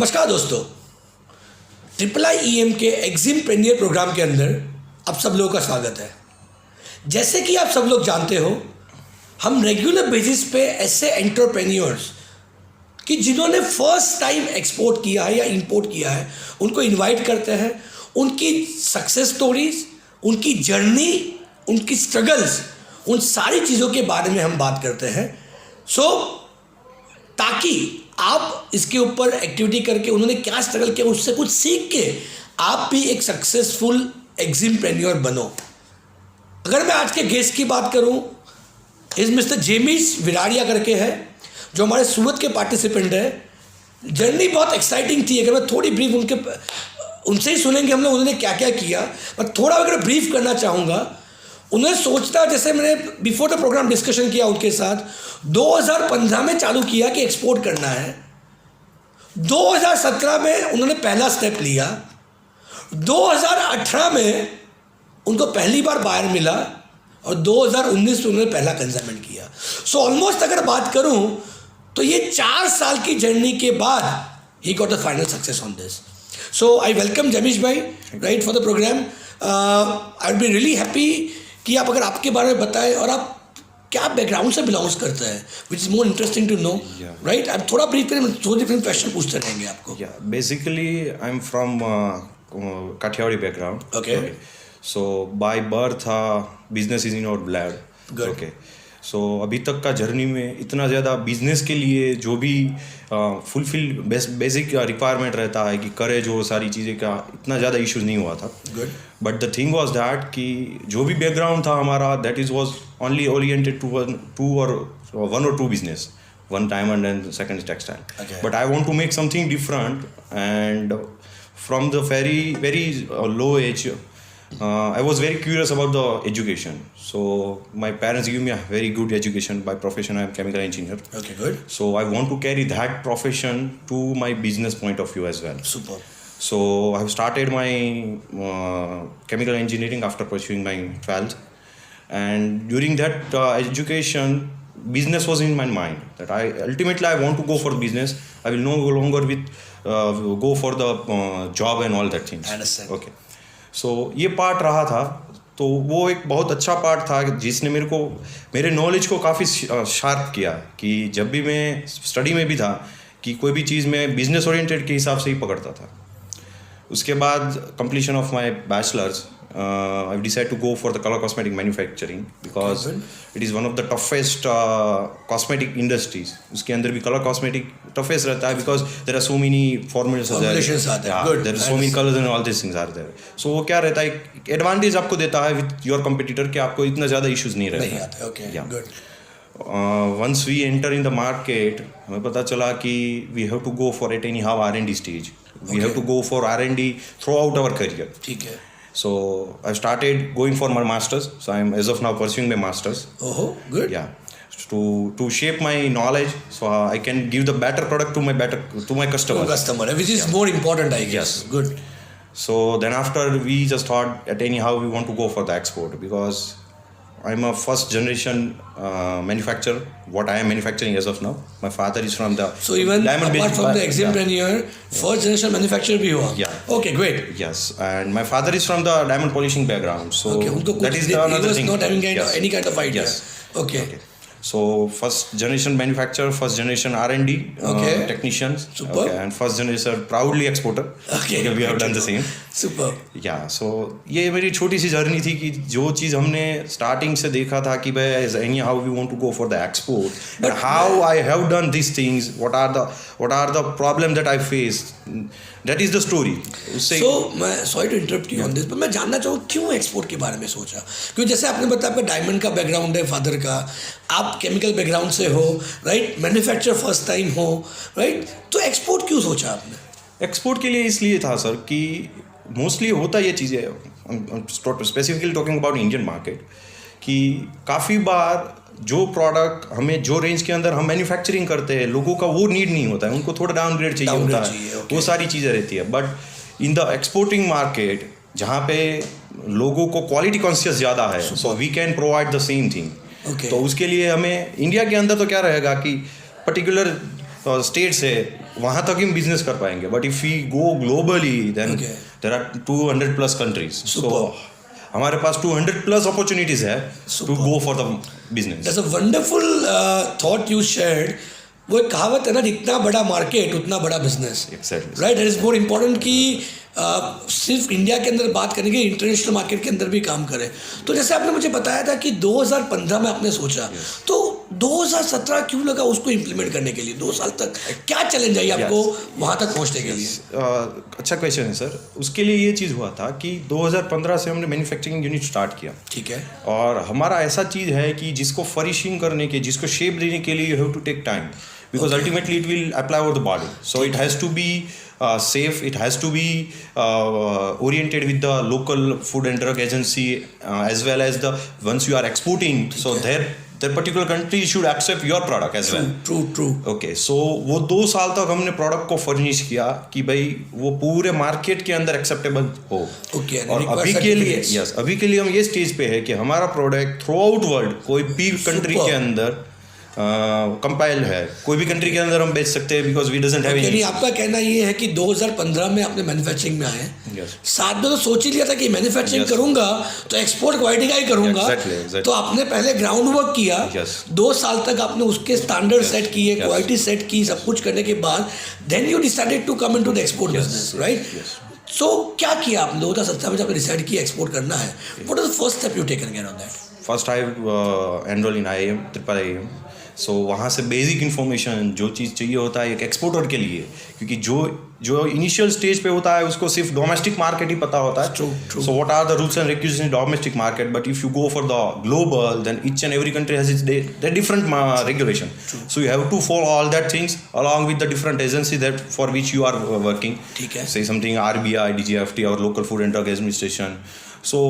नमस्कार दोस्तों, IIIEM के एग्जिमप्रेन्योर प्रोग्राम के अंदर आप सब लोगों का स्वागत है। जैसे कि आप सब लोग जानते हो, हम रेगुलर बेसिस पे ऐसे एंटरप्रेन्योर्स कि जिन्होंने फर्स्ट टाइम एक्सपोर्ट किया है या इंपोर्ट किया है, उनको इनवाइट करते हैं। उनकी सक्सेस स्टोरीज, उनकी जर्नी, उनकी स्ट्रगल्स, उन सारी चीज़ों के बारे में हम बात करते हैं। ताकि आप इसके ऊपर एक्टिविटी करके उन्होंने क्या स्ट्रगल किया, उससे कुछ सीख के आप भी एक सक्सेसफुल एग्जिमप्रेन्योर बनो। अगर मैं आज के गेस्ट की बात करूं, इस मिस्टर जेमिस विरारिया करके है, जो हमारे सूरत के पार्टिसिपेंट है। जर्नी बहुत एक्साइटिंग थी। अगर मैं थोड़ी ब्रीफ उनसे ही सुनेंगे हम लोग उन्होंने क्या क्या किया, पर थोड़ा अगर ब्रीफ करना चाहूँगा। उन्हें सोचता, जैसे मैंने बिफोर द प्रोग्राम डिस्कशन किया उनके साथ, 2015 में चालू किया कि एक्सपोर्ट करना है। 2017 में उन्होंने पहला स्टेप लिया। 2018 में उनको पहली बार बायर मिला और 2019 में उन्होंने पहला कंसाइनमेंट किया। सो ऑलमोस्ट अगर बात करूं तो ये 4 साल की जर्नी के बाद he got the final success on this. So I welcome Jamish भाई right for the programme. I will be really happy कि आप अगर आपके बारे में बताएं और आप क्या बैकग्राउंड से बिलोंग्स करते हैं, which is more interesting to know, right. आप थोड़ा ब्रीफ करें, दो डिफरेंट क्वेश्चन पूछते रहेंगे आपको। Basically I am from Kathiawadi background. Okay. So by birth business is in our blood. Okay. So अभी तक का जर्नी में इतना ज़्यादा बिजनेस के लिए जो भी फुलफिल बेसिक रिक्वायरमेंट रहता है कि करे, जो सारी चीज़ें का इतना ज़्यादा इश्यूज नहीं हुआ था। Good. But the thing was that कि जो भी बैकग्राउंड था हमारा, that is was only oriented to one और two business, one diamond and second is textile. Okay. But I want to make something different, and from the very low age I was very curious about the education. So my parents gave me a very good education. By profession I am chemical engineer. Okay, good. So I want to carry that profession to my business point of view as well. Super. So I have started my chemical engineering after pursuing my 12th, and during that education, business was in my mind, that I ultimately want to go for business. I will no longer go for the job and all that things. I understand. Okay. So ये part रहा था, तो वो एक बहुत अच्छा part था जिसने मेरे नॉलेज को काफ़ी शार्प किया। कि जब भी मैं स्टडी में भी था कि कोई भी चीज़ मैं बिजनेस ओरिएंटेड के हिसाब से ही पकड़ता था। उसके बाद completion of my bachelors, I decided to go for the color cosmetic manufacturing because it is one of the toughest cosmetic industries. उसके अंदर भी color cosmetic toughest रहता है because there are so many formulations are there. Good. There are so many colors and all these things are there. So वो क्या रहता है, एक एडवांटेज आपको देता है with your competitor कि आपको इतना ज़्यादा इश्यूज नहीं रहता। Okay, good. Once we enter in the market, हमें पता चला कि we have to go for it anyhow R&D stage. We have to go for R&D throughout our career. ठीक है। So I started going for my masters. So I'm as of now pursuing my masters. Oh, good. Yeah, to shape my knowledge, so I can give the better product to my customers. Customer, which is more important, I guess. Yes. Good. So then after we just thought that anyhow we want to go for the export, because I'm a first generation manufacturer. What I am manufacturing as of now, my father is from the so even apart from the eximprenior, first generation manufacturer भी हुआ। Yeah. Okay, great. Yes, and my father is from the diamond polishing background, so okay, that is another thing. Not having any kind of idea. Yes. Okay. So first generation manufacturer, first generation R&D technicians. Super. Okay, and first generation proudly exporter. Okay. We have done the same. Super. Yeah. So ये मेरी छोटी सी journey थी कि जो चीज़ हमने starting से देखा था कि भाई anyhow we want to go for the export. But how I have done these things, what are the problem that I faced. That is the story. So मैं sorry to interrupt you on this, but मैं जानना चाहूँ क्यों export के बारे में सोचा? क्योंकि जैसे आपने बताया आपका डायमंड का बैकग्राउंड है फादर का, आप केमिकल बैकग्राउंड से हो, राइट, मैन्युफैक्चर फर्स्ट टाइम हो, राइट, तो एक्सपोर्ट क्यों सोचा आपने? एक्सपोर्ट के लिए इसलिए था सर कि मोस्टली होता ये चीज़ें, specifically talking about Indian market, कि काफ़ी बार जो प्रोडक्ट हमें जो रेंज के अंदर हम मैन्युफैक्चरिंग करते हैं, लोगों का वो नीड नहीं होता है, उनको थोड़ा डाउनग्रेड चाहिए होता है। वो सारी चीज़ें रहती है। But in the exporting market जहाँ पे लोगों को क्वालिटी कॉन्शियस ज़्यादा है, so we can provide the same thing. तो उसके लिए हमें इंडिया के अंदर तो क्या रहेगा कि पर्टिकुलर स्टेट से वहाँ तक हम बिजनेस कर पाएंगे. But if we go globally then Okay. There are 200 plus countries. So Superb. हमारे पास 200 प्लस अपॉर्चुनिटीज है to Superb. Go for the business. That's a wonderful thought you shared. वो एक कहावत है ना, जितना बड़ा मार्केट उतना बड़ा business. Exactly. Right. It is more important कि सिर्फ इंडिया के अंदर बात करेंगे, इंटरनेशनल मार्केट के अंदर भी काम करें. तो जैसे आपने मुझे बताया था कि 2015 में आपने सोचा, तो 2017 क्यों लगा उसको इम्प्लीमेंट करने के लिए? 2 साल तक क्या चैलेंज आई आपको वहाँ तक पहुँचने के लिए? अच्छा क्वेश्चन है सर. उसके लिए ये चीज़ हुआ था कि 2015 से हमने मैन्युफैक्चरिंग यूनिट स्टार्ट किया. ठीक है. और हमारा ऐसा चीज़ है कि जिसको फर्निशिंग करने के, जिसको शेप देने के लिए you have to take time, because ultimately it will apply over the body. So it has to be safe, it has to be oriented with the local food and drug agency, as well as the once you are exporting, so their particular country should accept your product as well. True. Okay, so वो 2 साल तक हमने product को furnish किया कि भाई वो पूरे मार्केट के अंदर एक्सेप्टेबल हो. Okay, और अभी के लिए अभी के लिए हम ये स्टेज पे है कि हमारा प्रोडक्ट थ्रू आउट वर्ल्ड कोई भी कंट्री के अंदर कंपाइल है, कोई भी कंट्री के अंदर हम बेच सकते हैं, because we doesn't have any. आपका कहना ये है कि 2015 में आपने मैन्युफैक्चरिंग में आए. Yes. साथ में तो सोच ही लिया था कि मैन्युफैक्चरिंग करूंगा तो एक्सपोर्ट क्वालिटी का ही करूंगा. Exactly. तो आपने पहले ग्राउंड वर्क किया. Yes. 2 साल तक आपने उसके स्टैंडर्ड सेट किए, क्वालिटी सेट की, सब कुछ करने के बाद then you decided to come into the export business, right? सो क्या किया आपने 2017 में जब आपने डिसाइड किया एक्सपोर्ट करना है? What is the first step you taken again on that? First I enrol in IIM, triple IIM. सो वहाँ से बेसिक इन्फॉर्मेशन जो चीज़ चाहिए होता है एक एक्सपोर्टर के लिए, क्योंकि जो इनिशियल स्टेज पे होता है उसको सिर्फ डोमेस्टिक मार्केट ही पता होता है. True. So what are the rules and regulations in domestic market, but if you go for the global then each and every country has its their different regulation. So you have to follow all that things along with the different agency that for which you are working. ठीक है. Say something RBI, DGFT और local food and drug administration. So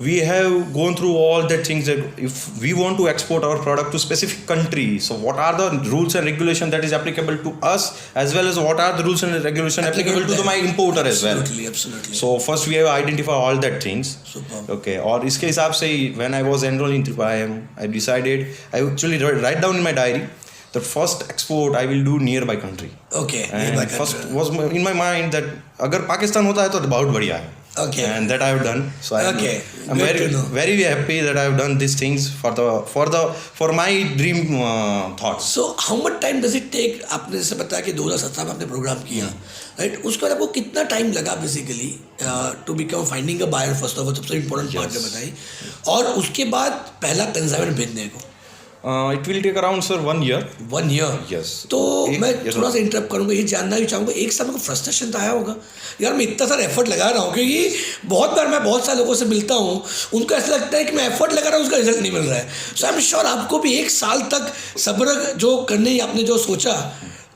we have gone through all the things that if we want to export our product to specific country, so what are the rules and regulation that is applicable to us, as well as what are the rules and regulation applicable to my importer as well. Absolutely. So first we have identified all that things. Superb. Okay, और इसके हिसाब से when I was enrolled in IIM, I decided, I actually write down in my diary the first export I will do nearby country. Okay. And first was in my mind that अगर पाकिस्तान होता है तो बहुत बढ़िया है. Okay. And that I have done. So I'm very happy that I have done these things for my dream thoughts. So how much time does it take? आपने जैसे बताया कि 2017 में आपने प्रोग्राम किया, राइट? उसके बाद आपको कितना टाइम लगा basically to become finding a buyer? First of all सबसे इम्पोर्टेंट पार्ट जो बताई, और उसके बाद पहला कंसाइनमेंट भेजने को. It will take around sir 1 year. 1 year. Yes. तो मैं थोड़ा सा इंटरप्ट करूँगा, ये जानना भी चाहूँगा, एक साल में फ्रस्ट्रेशन तो आया होगा यार, मैं इतना सारा एफर्ट लगा रहा हूँ? क्योंकि बहुत बार मैं बहुत सारे लोगों से मिलता हूँ, उनको ऐसा लगता है कि मैं एफर्ट लगा रहा हूँ, उसका रिजल्ट नहीं मिल रहा है. सो आई एम श्योर आपको भी 1 साल तक सब्र जो करने आपने जो सोचा,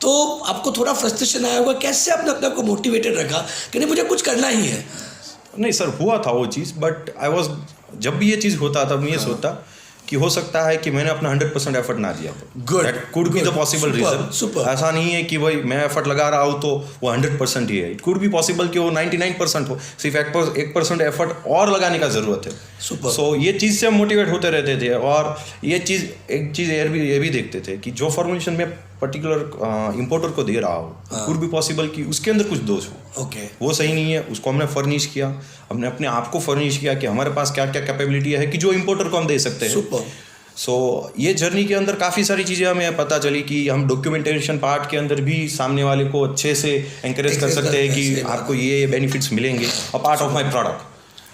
तो आपको थोड़ा फ्रस्ट्रेशन आया होगा. कैसे आपने अपने आप को मोटिवेटेड रखा कि नहीं मुझे कुछ करना ही है? नहीं सर, हुआ था वो चीज़, बट जब भी ये चीज़ होता तब मैं ये सोचता कि हो सकता है कि मैंने अपना 100% एफर्ट ना दिया. Good. Could be the possible reason. Super. ऐसा नहीं है कि भाई मैं एफर्ट लगा रहा हूँ तो वो 100% ही है. इट कुड बी पॉसिबल कि वो 99% हो, सिर्फ 1% एफर्ट और लगाने का ज़रूरत है. Super. सो ये चीज़ से हम मोटिवेट होते रहते थे. और ये चीज़ एक चीज़ ये भी देखते थे कि जो फॉर्मुलेशन में पर्टिकुलर इंपोर्टर को दे रहा हो, कुड बी पॉसिबल कि उसके अंदर कुछ दोष हो. ओके. वो सही नहीं है, उसको हमने फर्निश किया, हमने अपने आप को फर्निश किया कि हमारे पास क्या क्या कैपेबिलिटी है कि जो इंपोर्टर को हम दे सकते हैं. सुपर. सो ये जर्नी के अंदर काफ़ी सारी चीज़ें हमें पता चली कि हम डॉक्यूमेंटेशन पार्ट के अंदर भी सामने वाले को अच्छे से एंकरेज कर सकते हैं कि आपको ये बेनिफिट्स मिलेंगे a part of my product.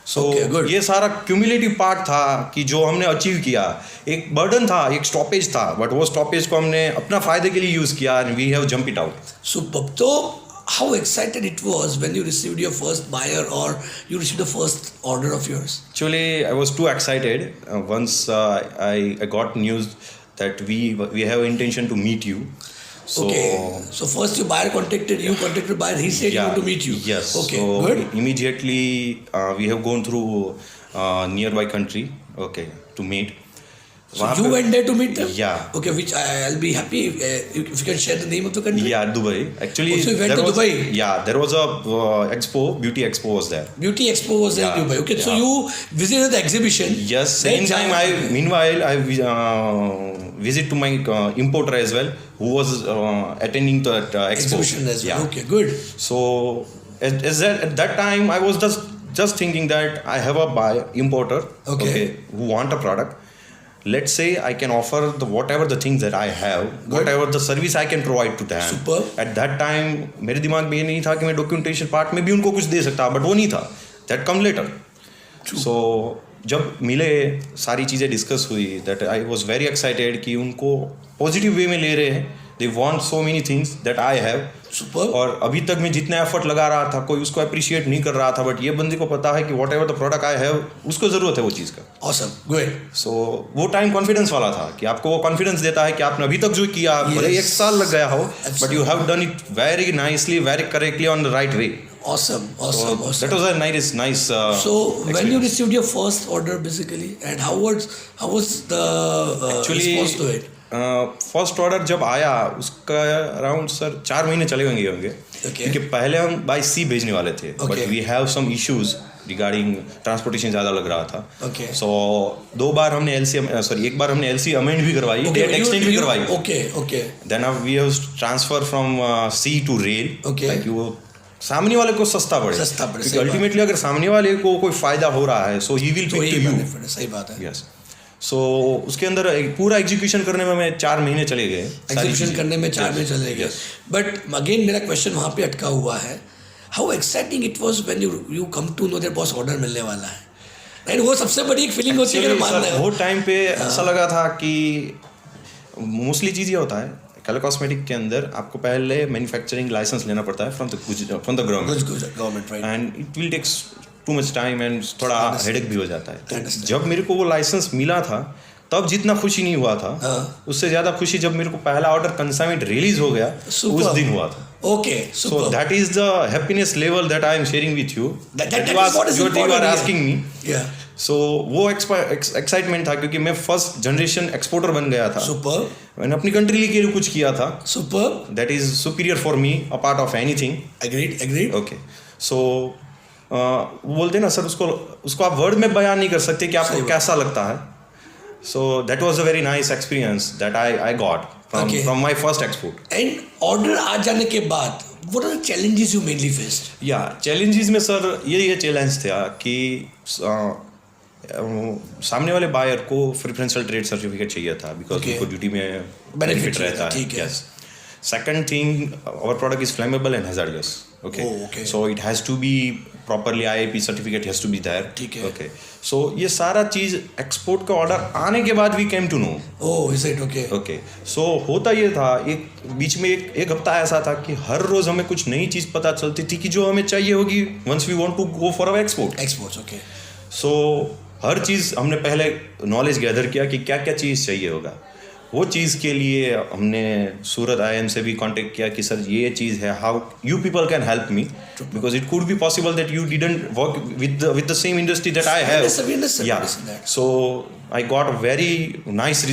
So ये सारा क्यूमुलेटिव पार्ट था कि जो हमने अचीव किया. एक बर्डन था, एक स्टॉपेज था, बट वो स्टॉपेज को हमने अपना फ़ायदे के लिए यूज़ किया and we have jump it out. Super. तो how excited it was when you received your first buyer or you received the first order of yours? Actually, I was too excited once I got news that we have intention to meet you. So, okay. So first your buyer contacted you, contacted buyer, he said you want to meet you. Yes. Okay. So good. Immediately we have gone through nearby country. Okay, to meet. So you went there to meet them? Yeah. Okay, which I'll be happy if you can share the name of the country. Yeah, Dubai. Actually, so you went to Dubai? Yeah, there was a beauty expo was there. Beauty expo was there in Dubai. Okay, so you visited the exhibition. Yes, same time visit to my importer as well, who was attending that expo. Exhibition as well. Yeah. Okay, good. So at that time, I was just thinking that I have a importer, Okay. who want a product. Let's say I can offer whatever the things that I have, whatever the service I can provide to them. Superb. At that time, मेरे दिमाग में ये नहीं था कि मैं documentation part में भी उनको कुछ दे सकता, but वो नहीं था. That come later. So जब मिले सारी चीज़ें डिस्कस हुई, that I was very excited कि उनको पॉजिटिव वे में ले रहे हैं. They want so many things that I have. Superb. और अभी तक मैं जितना एफर्ट लगा रहा था कोई उसको अप्रिशिएट नहीं कर रहा था, बट ये बंदे को पता है कि what ever the product I have उसको ज़रूरत है वो चीज़ का. Awesome. Good. सो वो टाइम कॉन्फिडेंस वाला था कि आपको वो कॉन्फिडेंस देता है कि आपने अभी तक जो किया, भले ही 1 साल लग गया हो, but you have done it very nicely, very correctly on the right way. Awesome. Awesome. Awesome. That was a nice So when you received your first order basically, and how was the response to it? First order जब आया उसका around sir 4 महीने चले होंगे. Okay. क्योंकि पहले हम bye सी भेजने वाले थे, but we have some issues regarding transportation ज़्यादा लग रहा था. Okay. सो 2 बार हमने एक बार हमने LC अमेंड भी करवाई, डेट एक्सटेंड भी करवाई. Okay. देन अब we have transfer from sea to rail, Okay. ताकि वो सामने वाले को सस्ता पड़े. क्योंकि अल्टीमेटली अगर सामने वाले को कोई फायदा हो रहा है, so he will pay to you. सही बात है. यस. सो उसके अंदर पूरा एग्जीक्यूशन करने में मैं 4 महीने चले गए. एग्जीक्यूशन करने में 4 महीने चले गए. बट अगेन मेरा क्वेश्चन वहाँ पे अटका हुआ है, how exciting it was when you come to know that boss order मिलने वाला है. राइट, वो सबसे बड़ी एक फीलिंग होती है. वो टाइम पे ऐसा लगा था कि मोस्टली चीज़ ये होता है कलर कॉस्मेटिक के अंदर, आपको पहले मैन्युफैक्चरिंग लाइसेंस लेना पड़ता है from the government, and it will takes too much time and थोड़ा हेडेक भी हो जाता है. तो जब मेरे को वो लाइसेंस मिला था तब जितना खुशी नहीं हुआ था, उससे ज़्यादा खुशी जब मेरे को पहला ऑर्डर कंसाइनमेंट रिलीज हो गया उस दिन हुआ था. Okay, so that is the happiness level that I am sharing with you. That is what is important. You are asking me. Yeah. So वो एक्साइटमेंट था क्योंकि मैं फर्स्ट जनरेशन एक्सपोर्टर बन गया था. Superb. मैंने अपनी कंट्री के लिए कुछ किया था. Superb. That is superior for me a part of anything. Agreed. Okay. So बोलते हैं ना सर, उसको आप वर्ड में बयान नहीं कर सकते कि आपको कैसा लगता है. So that was a very nice experience that I got from my first export. And order आ जाने के बाद what are the challenges you mainly faced? Yeah, challenges में सर ये चैलेंज था कि सामने वाले बायर को प्रेफरेंशियल ट्रेड सर्टिफिकेट चाहिए था, बिकॉज उनको ड्यूटी में बेनिफिट रहता है. Yes. Second thing, our product is flammable and hazardous. Okay. Oh, okay. So it has to be properly IAP certificate has to be there. ठीक है. Okay. So ये सारा चीज़ एक्सपोर्ट का ऑर्डर आने के बाद we came to know. Oh, is it okay? Okay. So होता ये था, एक बीच में एक हफ्ता ऐसा था कि हर रोज हमें कुछ नई चीज़ पता चलती थी कि जो हमें चाहिए होगी once we want to go for our export. Exports, okay. So हर चीज़ हमने पहले नॉलेज गैदर किया कि क्या क्या चीज़ चाहिए होगा. वो चीज़ के लिए हमने सूरत IIM से भी कांटेक्ट किया कि सर ये चीज़ है, how you people can help me, because it could be possible that you didn't work with the same industry that I have. Yeah. So I got a very nice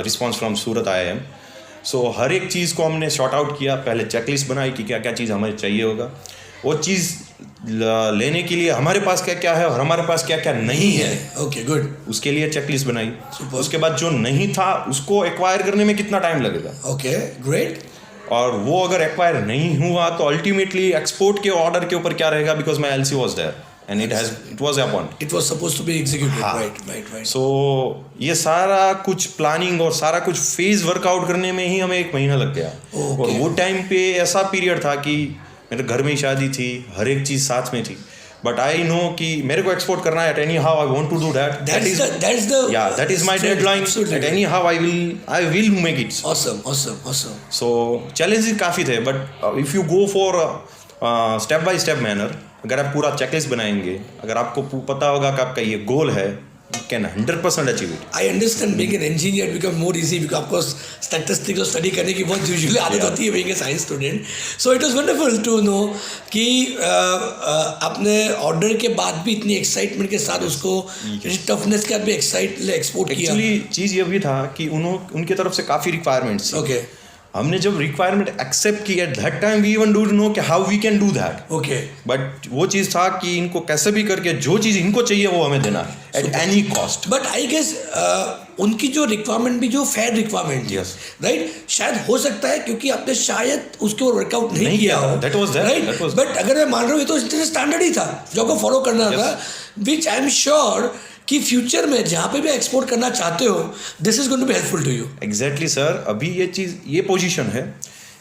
response from Surat IIM. So हर एक चीज़ को हमने short out किया, पहले checklist बनाई कि क्या क्या चीज़ हमें चाहिए होगा, वो चीज़ लेने के लिए हमारे पास क्या क्या है और हमारे पास क्या क्या नहीं है. Okay, good. उसके लिए चेकलिस्ट बनाई. उसके बाद जो नहीं था उसको एक्वायर करने में कितना टाइम लगेगा. Okay, great. और वो अगर एक्वायर नहीं हुआ तो अल्टीमेटली एक्सपोर्ट के ऑर्डर के ऊपर क्या रहेगा, because my LC was there and it was upon. It was supposed to be executed. Right. So ये सारा कुछ प्लानिंग और सारा कुछ फेज वर्कआउट करने में ही हमें 1 महीना लग गया. और वो टाइम पे ऐसा पीरियड था कि मेरे घर में ही शादी थी, हर एक चीज़ साथ में थी, बट आई नो कि मेरे को एक्सपोर्ट करना है. At any how I want to do that. That is my deadline. At any how I will make it. Awesome. So challenges काफ़ी थे, but if you go for step by step manner, अगर आप पूरा checklist बनाएंगे, अगर आपको पता होगा कि आपका ये गोल है, you can 100% achieve it. I understand being an engineer become more easy because of course statistics और study करने की बहुत usually आदत होती है being a science student. So it was wonderful to know कि आपने ऑर्डर के बाद भी इतनी एक्साइटमेंट के साथ उसको टफनेस के साथ भी एक्सपोर्ट किया. एक्चुअली चीज़ ये भी था कि उनके तरफ से काफ़ी रिक्वायरमेंट्स. ओके. हमने जब रिक्वायरमेंट एक्सेप्ट की at that time we even don't know कि how we can do that, okay but वो चीज़ था कि इनको कैसे भी करके जो चीज़ इनको चाहिए वो हमें देना है at any cost. But I guess उनकी जो रिक्वायरमेंट भी जो फेयर रिक्वायरमेंट Yes. राइट, शायद हो सकता है क्योंकि आपने शायद उसके ऊपर वर्कआउट नहीं किया हो, that was there, right. that was but अगर मैं मान रहा हूँ ये तो स्टैंडर्ड ही था जो आपको फॉलो करना था, विच आई एम श्योर कि फ्यूचर में जहाँ पे भी एक्सपोर्ट करना चाहते हो this is going to be helpful to you. Exactly sir, अभी ये चीज़ ये पोजीशन है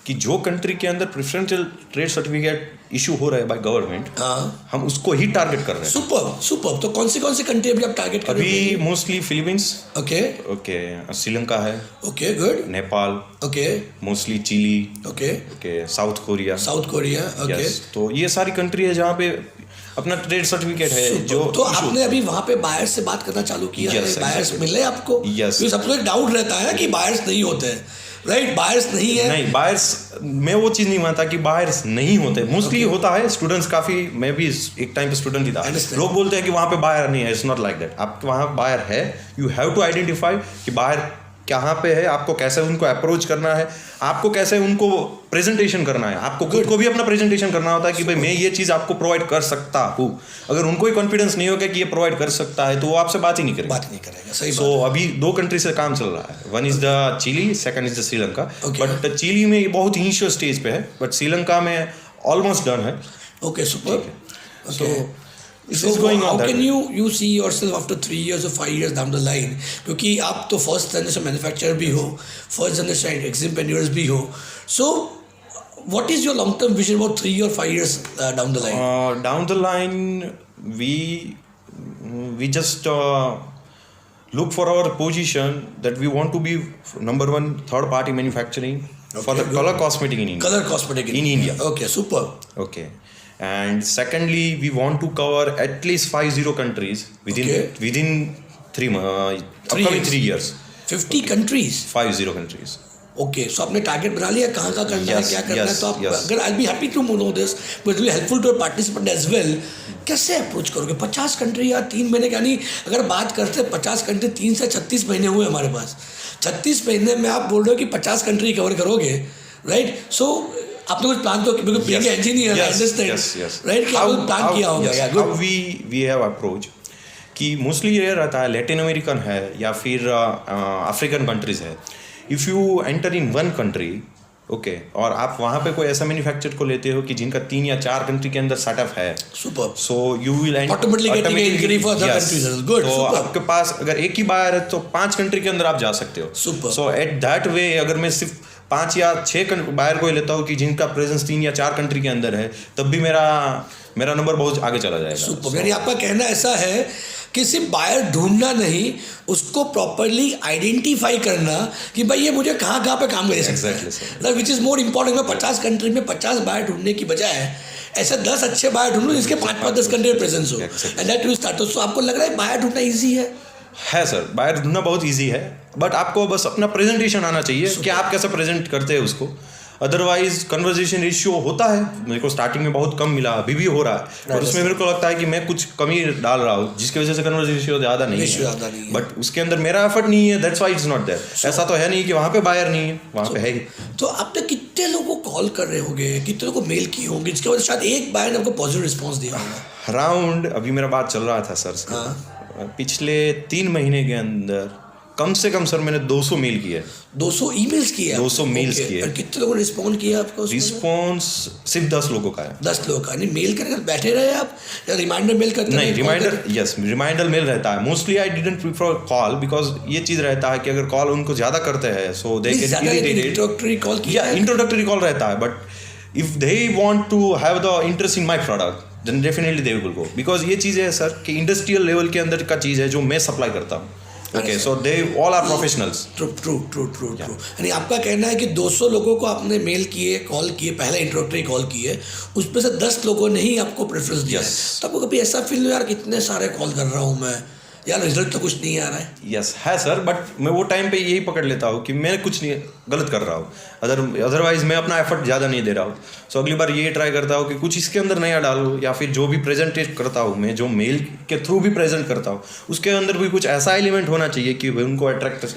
कि जो कंट्री के अंदर प्रेफरेंशियल ट्रेड सर्टिफिकेट इशू हो रहा है बाय गवर्नमेंट, हाँ, हम उसको ही टारगेट कर रहे हैं। Super super. तो कौन सी कंट्री अभी आप टारगेट कर रहे अभी mostly Philippines, okay okay, Sri Lanka है, okay good, Nepal, okay mostly Chile, okay, okay, South Korea, South Korea, okay. Yes. तो ये सारी कंट्री है जहाँ पे अपना ट्रेड सर्टिफिकेट है जो तो आपने अभी वहाँ पे बायर्स से बात करना चालू किया है, Yes, बायर्स exactly. मिले आपको? Yes. क्योंकि सबको एक डाउट रहता है कि बायर्स नहीं होते हैं, राइट? बायर्स नहीं है, नहीं, बायर्स, मैं वो चीज़ नहीं मानता कि बायर्स नहीं होते, मोस्टली होता है। स्टूडेंट्स काफ़ी, मैं भी एक टाइम पे स्टूडेंट ही था, Understand. लोग बोलते हैं कि वहाँ पे बायर नहीं है, इट्स नॉट लाइक दैट। आपके वहाँ बायर है, यू हैव टू आइडेंटिफाई कि बायर कहाँ पे है, आपको कैसे उनको अप्रोच करना है, आपको कैसे उनको प्रेजेंटेशन करना है, आपको खुद को भी अपना प्रेजेंटेशन करना होता है कि भाई मैं ये चीज़ आपको प्रोवाइड कर सकता हूँ। अगर उनको ही कॉन्फिडेंस नहीं होगा कि ये प्रोवाइड कर सकता है तो वो आपसे बात ही नहीं करेगा। बात नहीं करेगा, सही सो बात। अभी 2 कंट्री से काम चल रहा है, one is the Chile, second is the Sri Lanka. Okay. But Chile में ये बहुत इनिशियल स्टेज पे है, बट श्रीलंका में ऑलमोस्ट डन है। Okay, super. So, Okay. this So is going on how that can way. you see yourself after 3 years or 5 years down the line? क्योंकि आप तो फर्स्ट जनरेशन मैन्युफैक्चरर भी हो, first generation एग्जिम्पेनियर्स भी हो, so what is your long term vision about 3 or 5 years down the line? Down the line, we just look for our position that we want to be number one third party manufacturing for Okay, the good. color cosmetic in India. Color cosmetic In India. Okay, super. Okay. And secondly, we want to cover at least 50 countries within Okay. within 3 upcoming years. 3 years. 50 countries. 50 countries. Okay, सो आपने target बना लिया कहाँ का करना है, Yes, क्या करना है? yes, तो आप yes. अगर I be happy to know this but will helpful to participant as well. कैसे अप्रोच करोगे 50 कंट्री या 3 महीने? यानी अगर बात करते हैं 50 कंट्री, 3 से 36 महीने हुए हमारे पास, 36 महीने में आप बोल रहे हो कि 50 कंट्री कवर करोगे, राइट? सो आपने कुछ प्लान तो Yes. Engineer Yes, understand, yes, yes. Right? क्या कुछ प्लान किया होगा? yes, या how good, we have approach कि मोस्टली ये रहता है लैटिन अमेरिकन है या फिर अफ्रीकन कंट्रीज है। If you enter in one country, okay, और आप वहाँ पे कोई ऐसा मैन्युफैक्चर को लेते हो कि जिनका 3 या 4 कंट्री के अंदर सेटअप है, super. So you will Automatically getting an inquiry for other countries. Good, तो super. आपके पास अगर एक ही बायर है तो 5 कंट्री के अंदर आप जा सकते हो। Super. So at that way अगर मैं सिर्फ 5 या 6 बायर को ही लेता हूँ कि जिनका प्रेजेंस 3 या 4 कंट्री के अंदर है, तब भी मेरा नंबर बहुत आगे चला जाएगा। सुपर। यानी आपका कहना ऐसा है कि सिर्फ बायर ढूंढना नहीं, उसको प्रॉपरली आइडेंटिफाई करना कि भाई ये मुझे कहाँ कहाँ पे काम कर सकता Exactly, sir. है, विच इज़ मोर इम्पोर्टेंट। मैं 50 कंट्री में 50 बायर ढूंढने की बजाय ऐसे 10 अच्छे बायर ढूंढूं जिसके 5-10 कंट्री में प्रेजेंस हो, Exactly. And that will start. So आपको लग रहा है बायर ढूंढना ईजी है सर, बायर ढूंढना बहुत इजी है, बट आपको बस अपना प्रेजेंटेशन आना चाहिए कि आप कैसे प्रेजेंट करते हैं उसको। अदरवाइज कन्वर्जेशन रेशियो होता है, मेरे को स्टार्टिंग में बहुत कम मिला, अभी भी हो रहा है, और उसमें मेरे को लगता है कि मैं कुछ कमी डाल रहा हूँ जिसकी वजह से कन्वर्जेशन रेशियो ज़्यादा नहीं है, बट उसके अंदर मेरा एफर्ट नहीं है, that's why it's not there. ऐसा तो है नहीं कि वहाँ पे बायर नहीं है, वहाँ पे है ही। तो आपने कितने लोगों को कॉल कर रहे होंगे, कितने लोगों को मेल किए होंगे, जिसके वजह से शायद एक बायर ने आपको पॉजिटिव रिस्पॉन्स दिया होगा? अराउंड, अभी मेरा बात चल रहा था सर से, पिछले 3 महीने के अंदर कम से कम सर मैंने 200 मेल किए, 200 ईमेल्स किए, 200 मेल्स किए। और कितने लोगों ने रिस्पॉन्ड किया आपको? रिस्पॉन्स सिर्फ 10 लोगों का है। 10 लोगों का? नहीं, मेल करके बैठे रहे आप या रिमाइंडर मेल करते? नहीं, रिमाइंडर, यस, रिमाइंडर मेल रहता है। Mostly I didn't prefer call, because ये चीज़ रहता है कि अगर कॉल उनको ज़्यादा करते हैं so they get irritated. Introductory call किया? या इंट्रोडक्टरी कॉल रहता है, but if they want to have the interest in my product then definitely they will go, because ये चीज़ है सर कि इंडस्ट्रियल लेवल के अंदर का चीज़ है जो मैं सप्लाई करता हूँ। Okay, so they all are professionals. True. यानी आपका कहना है कि 200 लोगों को आपने मेल किए, कॉल किए, पहले इंट्रोडक्टरी कॉल किए, उसमें से 10 लोगों ने ही आपको प्रेफरेंस दिया है। तो आपको कभी ऐसा फील नहीं यार कितने सारे कॉल कर रहा हूँ मैं, यार रिजल्ट तो कुछ नहीं आ रहा है। यस है सर, बट मैं वो टाइम पे यही पकड़ लेता हूँ कि मैं कुछ नहीं गलत कर रहा हूँ, अदरवाइज मैं अपना एफर्ट ज़्यादा नहीं दे रहा हूँ। सो अगली बार ये ट्राई करता हूँ कि कुछ इसके अंदर नया डालूँ, या फिर जो भी प्रेजेंटेट करता हूँ मैं, जो मेल के थ्रू भी प्रेजेंट करता हूँ, उसके अंदर भी कुछ ऐसा एलिमेंट होना चाहिए कि भाई उनको अट्रैक्टिव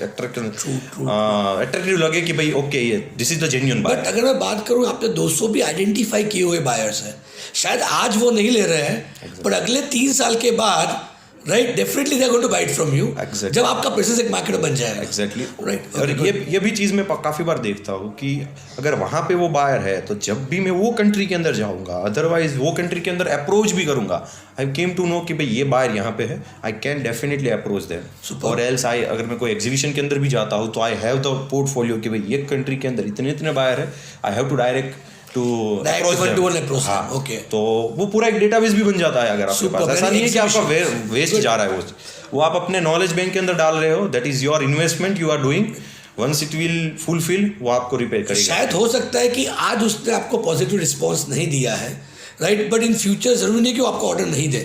लगे कि भाई ओके ये this is the genuine buyer. But अगर मैं बात करूँ, आपने 200 भी आइडेंटिफाई किए हुए बायर्स हैं, शायद आज वो नहीं ले रहे हैं, पर अगले 3 साल के बाद right definitely they are going to buy it from you, जब आपका बिजनेस एक मार्केट बन जाएगा। Exactly right. और ये भी चीज़ मैं काफ़ी बार देखता हूँ कि अगर वहाँ पे वो बायर है तो जब भी मैं वो कंट्री के अंदर जाऊँगा, अदरवाइज वो कंट्री के अंदर अप्रोच भी करूँगा, आई केम टू नो कि भाई ये बायर यहाँ पे है, I can definitely approach them. और एल्स अगर मैं कोई एग्जीबिशन के अंदर भी जाता हूँ तो आई हैव द पोर्टफोलियो कि भाई ये कंट्री के अंदर इतने बायर है, I have to direct to approach. हाँ, ओके। तो वो पूरा एक डेटाबेस भी बन जाता है अगर आपके पास। ऐसा नहीं है कि आपका वेस्ट जा रहा है वो आप अपने नॉलेज बैंक के अंदर डाल रहे हो, that is your investment you are doing, once it will fulfil वो आपको रिपेयर करेगा। शायद हो सकता है कि आज उसने आपको पॉजिटिव रिस्पॉन्स नहीं दिया है, राइट, बट इन फ्यूचर जरूरी नहीं कि वो आपको ऑर्डर नहीं दे।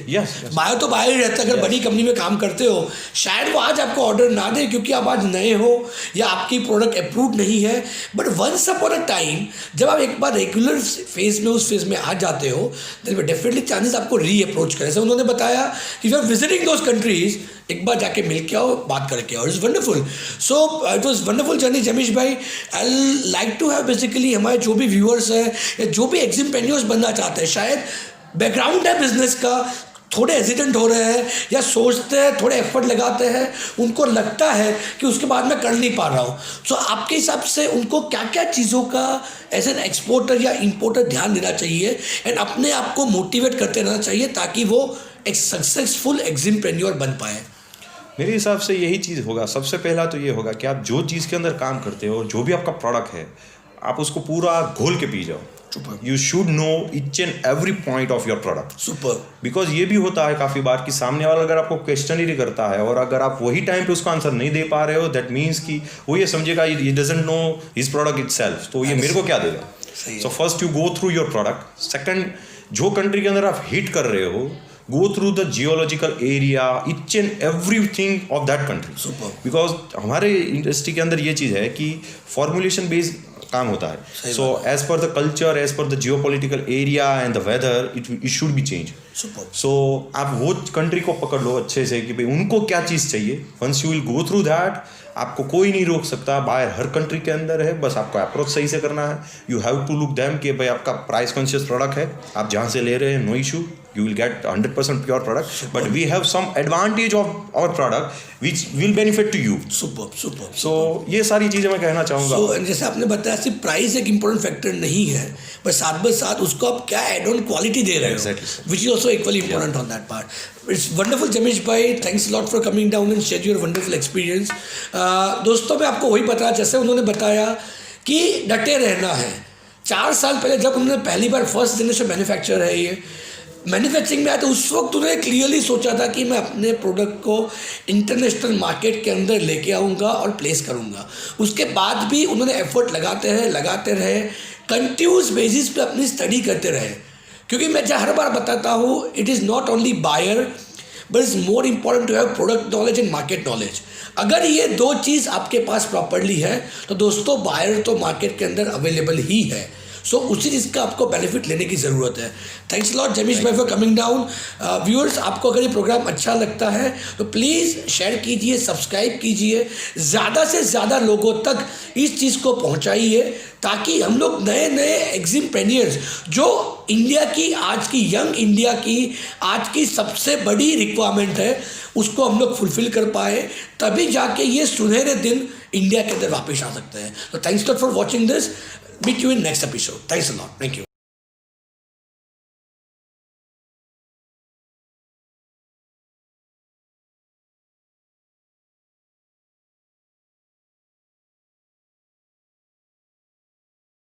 बायर तो बायर ही रहता है। अगर बड़ी कंपनी में काम करते हो, शायद वो आज आपको ऑर्डर ना दे क्योंकि आप आज नए हो या आपकी प्रोडक्ट अप्रूव नहीं है, but once upon a time जब आप एक बार रेगुलर फेज में उस फेज में आ जाते हो, देन डेफिनेटली चांसेस आपको री अप्रोच करें। जैसे उन्होंने बताया कि you are visiting those countries, एक बार जाके मिल के आओ, बात करके आओ। It's wonderful. So it was wonderful journey Jamish भाई। I like to have basically हमारे जो भी व्यूअर्स हैं या जो भी एग्जिमपेनियर्स बनना चाहते हैं, शायद बैकग्राउंड है बिजनेस का, थोड़े हेजिटेंट हो रहे हैं या सोचते हैं, थोड़े एफर्ट लगाते हैं, उनको लगता है कि उसके बाद मैं कर नहीं पा रहा हूँ। सो आपके हिसाब से उनको क्या क्या चीज़ों का एज एन एक्सपोर्टर या इंपोर्टर ध्यान देना चाहिए एंड अपने आप को मोटिवेट करते रहना चाहिए ताकि वो एक सक्सेसफुल एग्जिमपेन्योर बन पाए? मेरे हिसाब से यही चीज़ होगा। सबसे पहला तो ये होगा कि आप जो चीज़ के अंदर काम करते हो और जो भी आपका प्रोडक्ट है, आप उसको पूरा घोल के पी जाओ। You should know each and every point of your product. Super. Because ये भी होता है काफ़ी बार कि सामने वाला अगर आपको क्वेश्चन ही करता है और अगर आप वही टाइम पे उसका आंसर नहीं दे पा रहे हो, दैट मीन्स कि वो ये समझेगा ये doesn't know his product itself, तो ये मेरे को क्या देगा। So first you go through your product. Second, जो कंट्री के अंदर आप हिट कर रहे हो, go through the geological area, each and everything of that country. Super. Because हमारे इंडस्ट्री के अंदर ये चीज़ है कि फॉर्मुलेशन बेस्ड काम होता है। So as per the culture, as per the geopolitical area and the weather, it should be change. सो आप वो कंट्री को पकड़ लो अच्छे से कि भाई उनको क्या चीज़ चाहिए। Once you will go through that, आपको कोई नहीं रोक सकता। बाहर हर कंट्री के अंदर है, बस आपको अप्रोच सही से करना है। You have to look them कि भाई आपका प्राइस कॉन्शियस प्रोडक्ट है, आप जहाँ से ले रहे हैं no issue, you will get 100% pure product, but we have some advantage of our product which will benefit to you. Super. So ये सारी चीज़ें मैं कहना चाहूँगा। So जैसे आपने बताया सिर्फ प्राइस एक इम्पोर्टेंट फैक्टर नहीं है, पर साथ में साथ उसको आप क्या एड ऑन क्वालिटी दे रहे हो, which is also equally important on that part. It's wonderful जमीश भाई, thanks a lot for coming down and share your wonderful experience. दोस्तों मैं आपको वही बताया, जैसे उन्होंने बताया कि डटे रहना है। 4 साल पहले जब उन्होंने पहली बार फर्स्ट जनरेशन मैन्युफैक्चरर है ये मैन्युफैक्चरिंग में आया, तो उस वक्त उन्होंने क्लियरली सोचा था कि मैं अपने प्रोडक्ट को इंटरनेशनल मार्केट के अंदर लेके आऊँगा और प्लेस करूँगा। उसके बाद भी उन्होंने एफर्ट लगाते रहे, कंटिन्यूस बेसिस पे अपनी स्टडी करते रहे। क्योंकि मैं हर बार बताता हूँ, it is not only buyer but is more important to have product knowledge and market knowledge. अगर ये 2 चीज़ आपके पास प्रॉपरली है तो दोस्तों बायर तो मार्केट के अंदर अवेलेबल ही है। सो उसी चीज़ का आपको बेनिफिट लेने की ज़रूरत है। थैंक्स लॉट जमीश भाई फॉर कमिंग डाउन। व्यूअर्स, आपको अगर ये प्रोग्राम अच्छा लगता है तो प्लीज़ शेयर कीजिए, सब्सक्राइब कीजिए, ज़्यादा से ज़्यादा लोगों तक इस चीज़ को पहुंचाइए ताकि हम लोग नए एग्जिमपेनियर्स जो इंडिया की आज की यंग इंडिया की आज की सबसे बड़ी रिक्वायरमेंट है उसको हम लोग फुलफिल कर पाए, तभी जाके ये सुनहरे दिन इंडिया के अंदर वापस आ सकते हैं। तो thanks lot for watching this. Meet you in next episode. Thanks a lot. Thank you.